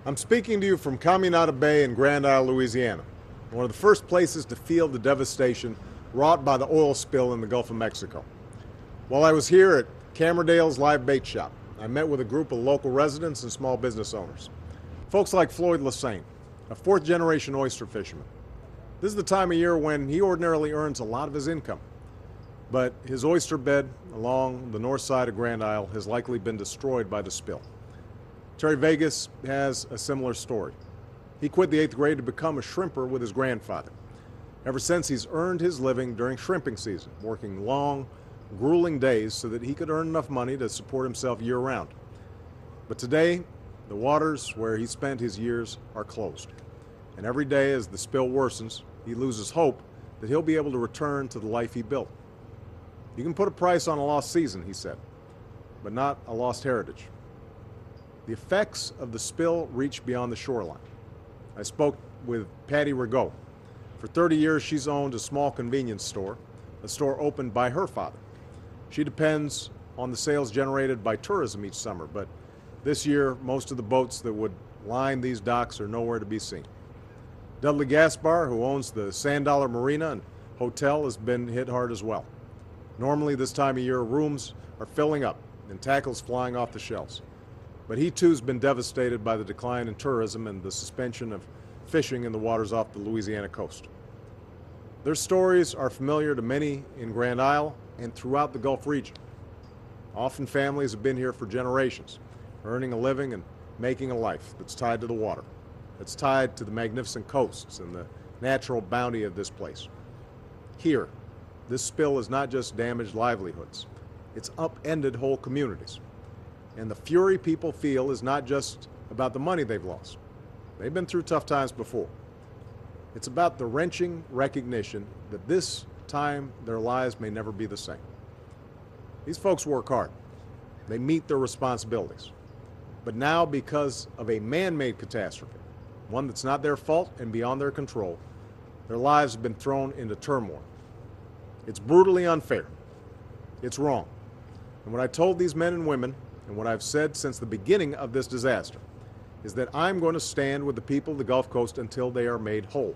I'm speaking to you from Caminada Bay in Grand Isle, Louisiana, one of the first places to feel the devastation wrought by the oil spill in the Gulf of Mexico. While I was here at Camerdale's Live Bait Shop, I met with a group of local residents and small business owners. Folks like Floyd Lassane, a fourth-generation oyster fisherman. This is the time of year when he ordinarily earns a lot of his income. But his oyster bed along the north side of Grand Isle has likely been destroyed by the spill. Terry Vegas has a similar story. He quit the 8th grade to become a shrimper with his grandfather. Ever since, he's earned his living during shrimping season, working long, grueling days so that he could earn enough money to support himself year-round. But today, the waters where he spent his years are closed. And every day as the spill worsens, he loses hope that he'll be able to return to the life he built. You can put a price on a lost season, he said, but not a lost heritage. The effects of the spill reach beyond the shoreline. I spoke with Patty Rigaud. For 30 years, she's owned a small convenience store, a store opened by her father. She depends on the sales generated by tourism each summer, but this year, most of the boats that would line these docks are nowhere to be seen. Dudley Gaspar, who owns the Sand Dollar Marina and Hotel, has been hit hard as well. Normally, this time of year, rooms are filling up and tackles flying off the shelves. But he too has been devastated by the decline in tourism and the suspension of fishing in the waters off the Louisiana coast. Their stories are familiar to many in Grand Isle and throughout the Gulf region. Often families have been here for generations, earning a living and making a life that's tied to the water, that's tied to the magnificent coasts and the natural bounty of this place. Here, this spill has not just damaged livelihoods, it's upended whole communities. And the fury people feel is not just about the money they've lost. They've been through tough times before. It's about the wrenching recognition that this time their lives may never be the same. These folks work hard. They meet their responsibilities. But now, because of a man-made catastrophe, one that's not their fault and beyond their control, their lives have been thrown into turmoil. It's brutally unfair. It's wrong. And what I told these men and women, and what I've said since the beginning of this disaster, is that I'm going to stand with the people of the Gulf Coast until they are made whole.